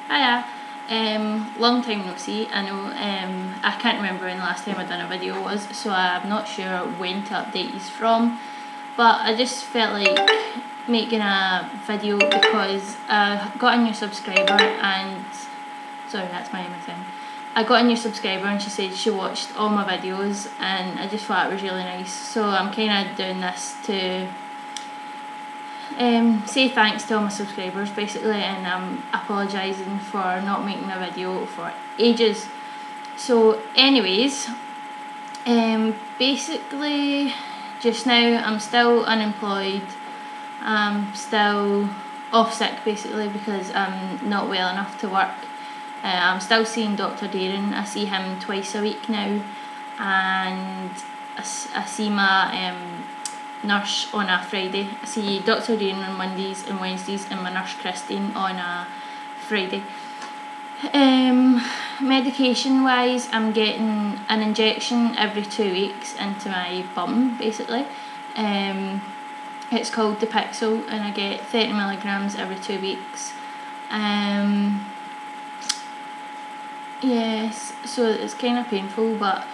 Hiya. Long time no see. I know I can't remember when the last time I done a video was, so I'm not sure when to update you from, but I just felt like making a video because I got a new subscriber and sorry, that's my thing. I got a new subscriber and she said she watched all my videos and I just thought it was really nice, so I'm kind of doing this to say thanks to all my subscribers basically, and I'm apologising for not making a video for ages. So anyways, basically just now I'm still unemployed. I'm still off sick basically because I'm not well enough to work. I'm still seeing Dr. Darren. I see him twice a week now, and I see my nurse on a Friday. I see Dr. Darren on Mondays and Wednesdays and my nurse Christine on a Friday. Medication wise, I'm getting an injection every 2 weeks into my bum basically. It's called Depixil and I get 30 milligrams every 2 weeks. Yes, so it's kind of painful, but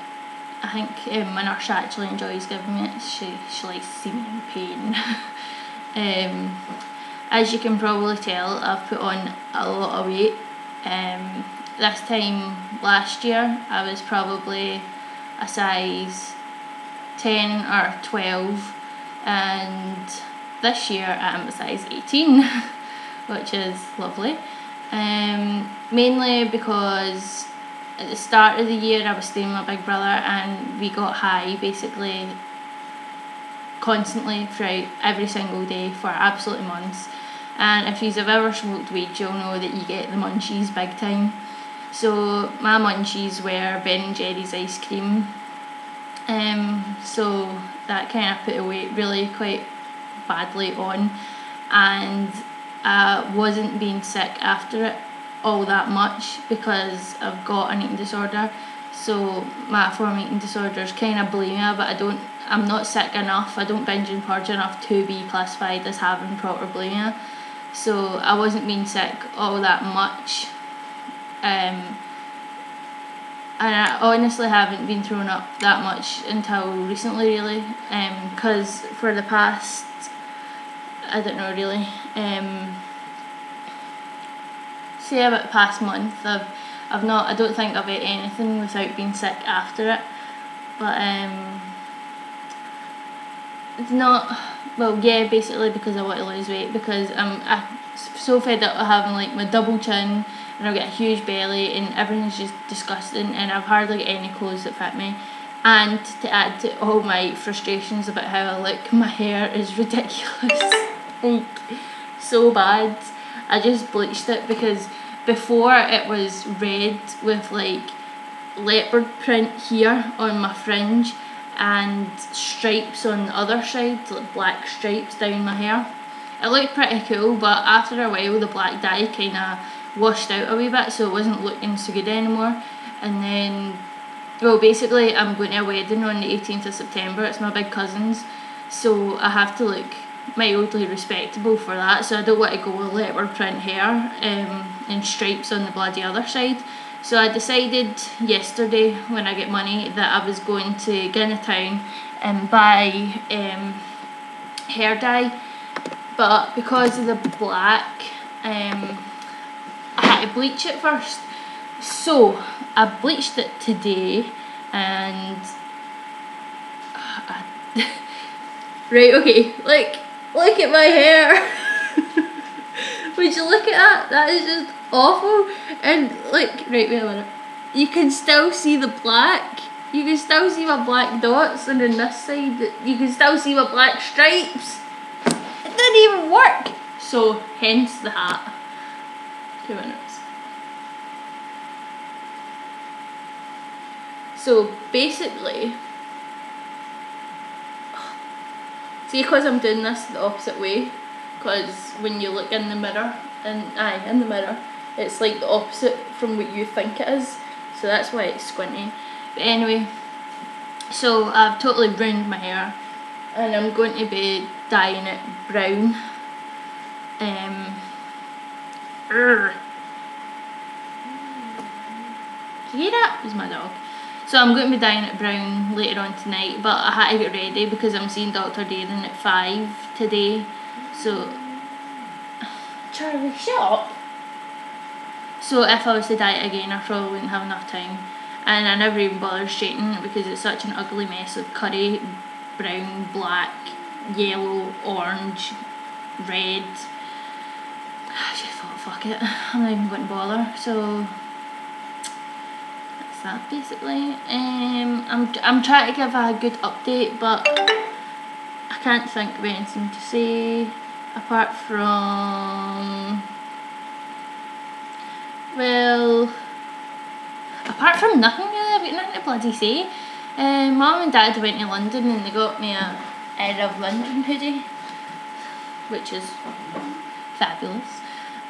I think my nurse actually enjoys giving me it. She likes to see me in pain. As you can probably tell, I've put on a lot of weight. This time last year I was probably a size 10 or 12, and this year I'm a size 18 which is lovely. Mainly because at the start of the year I was staying with my big brother and we got high basically constantly throughout every single day for absolutely months, and if you've ever smoked weed you'll know that you get the munchies big time. So my munchies were Ben & Jerry's ice cream, so that kind of put the weight really quite badly on, and I wasn't being sick after it all that much because I've got an eating disorder. So my form of eating disorder is kind of bulimia, but I'm not sick enough, I don't binge and purge enough to be classified as having proper bulimia. So I wasn't being sick all that much, and I honestly haven't been thrown up that much until recently really, because for the past, I don't know really, say about the past month I don't think I've ate anything without being sick after it, but it's not, well yeah, basically because I want to lose weight, because I'm so fed up of having like my double chin and I've got a huge belly and everything's just disgusting and I've hardly got any clothes that fit me. And to add to all my frustrations about how I look, my hair is ridiculous like so bad. I just bleached it because before it was red with like leopard print here on my fringe and stripes on the other side, like black stripes down my hair. It looked pretty cool, but after a while the black dye kind of washed out a wee bit, so it wasn't looking so good anymore. And then, well basically I'm going to a wedding on the 18th of September, it's my big cousin's, so I have to look mildly respectable for that, so I don't want to go with leopard print hair and stripes on the bloody other side. So I decided yesterday when I get money that I was going to go into town and buy hair dye, but because of the black I had to bleach it first. So I bleached it today and right, okay, look at my hair. Would you look at that? That is just awful. And like, right, wait a minute. You can still see the black. You can still see my black dots, and on this side, you can still see my black stripes. It didn't even work. So, hence the hat. 2 minutes. So, basically, see, because I'm doing this the opposite way, because when you look in the mirror, in the mirror, it's like the opposite from what you think it is, so that's why it's squinty. But anyway, so I've totally ruined my hair and I'm going to be dyeing it brown. you hear that? It's my dog. So I'm going to be dyeing it brown later on tonight, but I had to get ready because I'm seeing Dr. Darren at 5 today. So, Charlie, shut up. So if I was to dye it again, I probably wouldn't have enough time. And I never even bothered straightening it because it's such an ugly mess of curry, brown, black, yellow, orange, red. I just thought, fuck it, I'm not even going to bother. So that's that basically. I'm trying to give a good update, but I can't think of anything to say apart from, well, apart from nothing really. I've got nothing to bloody say. Mum and Dad went to London and they got me a Air of London hoodie, which is fabulous.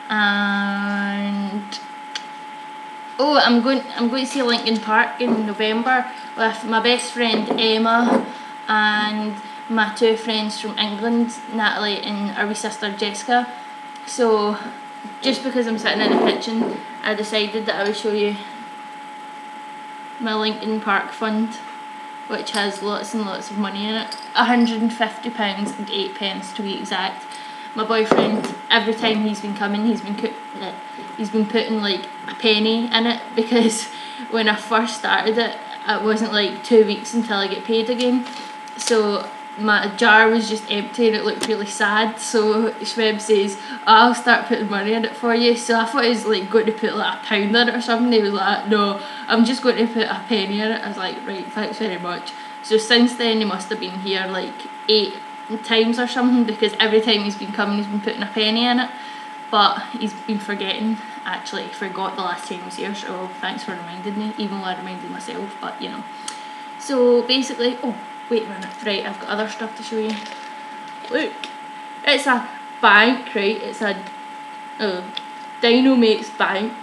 And I'm going to see Linkin Park in November with my best friend Emma and my 2 friends from England, Natalie and our wee sister Jessica. So just because I'm sitting in the kitchen, I decided that I would show you my Linkin Park fund, which has lots and lots of money in it. £150 and 8 pence to be exact. My boyfriend, every time he's been coming, he's been putting like a penny in it, because when I first started it, it wasn't like 2 weeks until I get paid again. So my jar was just empty and it looked really sad. So Schweb says, I'll start putting money in it for you. So I thought he was like going to put like £1 in it or something. He was like, no, I'm just going to put a penny in it. I was like, right, thanks very much. So since then he must have been here like 8 times or something, because every time he's been coming he's been putting a penny in it, but he's been forgetting. Actually, he forgot the last time he was here, so thanks for reminding me, even though I reminded myself, but you know. So basically, oh wait a minute, right, I've got other stuff to show you. Look, it's a bank, right, it's a Dino Mates bank,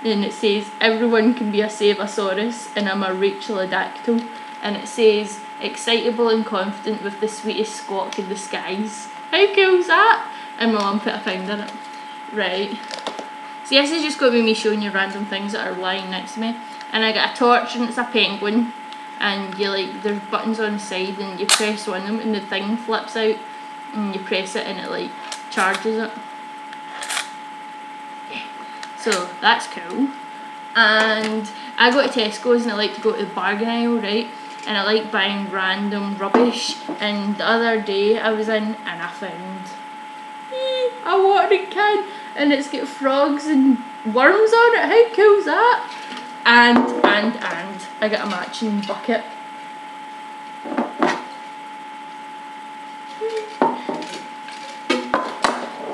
and it says everyone can be a Savasaurus and I'm a Rachelodactyl, and it says excitable and confident with the sweetest squawk in the skies. How cool is that? And my mum put £1 in it. Right. So this is just going to be me showing you random things that are lying next to me. And I got a torch and it's a penguin. And you like, there's buttons on the side and you press one of them and the thing flips out. And you press it and it like charges it. So that's cool. And I go to Tesco's and I like to go to the bargain aisle, right? And I like buying random rubbish, and the other day I was in and I found a watering can and it's got frogs and worms on it. How cool is that? And I got a matching bucket.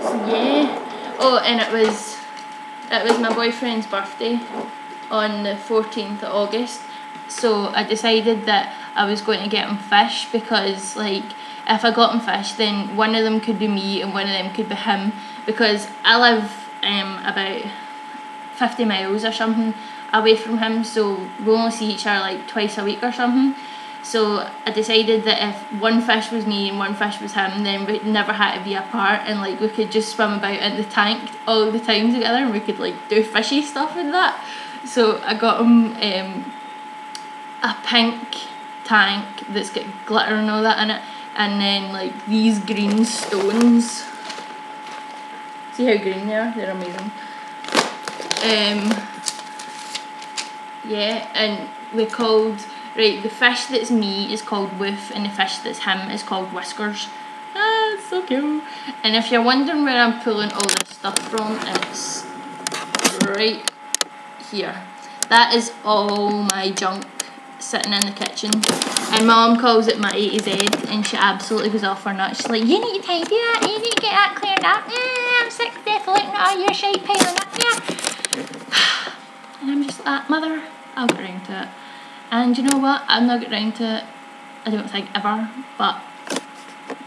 So yeah. Oh, and it was my boyfriend's birthday on the 14th of August. So I decided that I was going to get him fish, because like if I got him fish then one of them could be me and one of them could be him, because I live about 50 miles or something away from him, so we only see each other like twice a week or something. So I decided that if one fish was me and one fish was him, then we never had to be apart, and like we could just swim about in the tank all the time together and we could like do fishy stuff and that. So I got him a pink tank that's got glitter and all that in it, and then like these green stones. See how green they are? They're amazing. Yeah, and we called, right, the fish that's me is called Woof and the fish that's him is called Whiskers. Ah, it's so cool. And if you're wondering where I'm pulling all this stuff from, it's right here. That is all my junk sitting in the kitchen, and Mum calls it my A to Z, and she absolutely goes off her nuts. She's like, you need to tidy that, you need to get that cleared up. I'm sick to death of looking at all your shite piling up there. And I'm just like, Mother, I'll get round to it. And you know what, I'll not get round to it, I don't think ever, but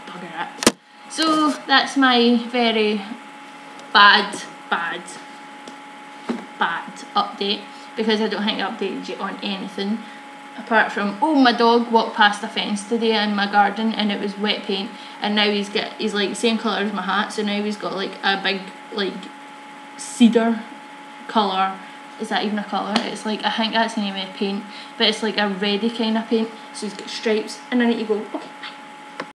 bugger it. So that's my very bad update, because I don't think I updated you on anything apart from, oh, my dog walked past a fence today in my garden and it was wet paint, and now he's like the same colour as my hat, so now he's got like a big like cedar colour is that even a colour? It's like, I think that's the name of the paint, but it's like a reddy kind of paint, so it's got stripes, and I need to go, okay, bye.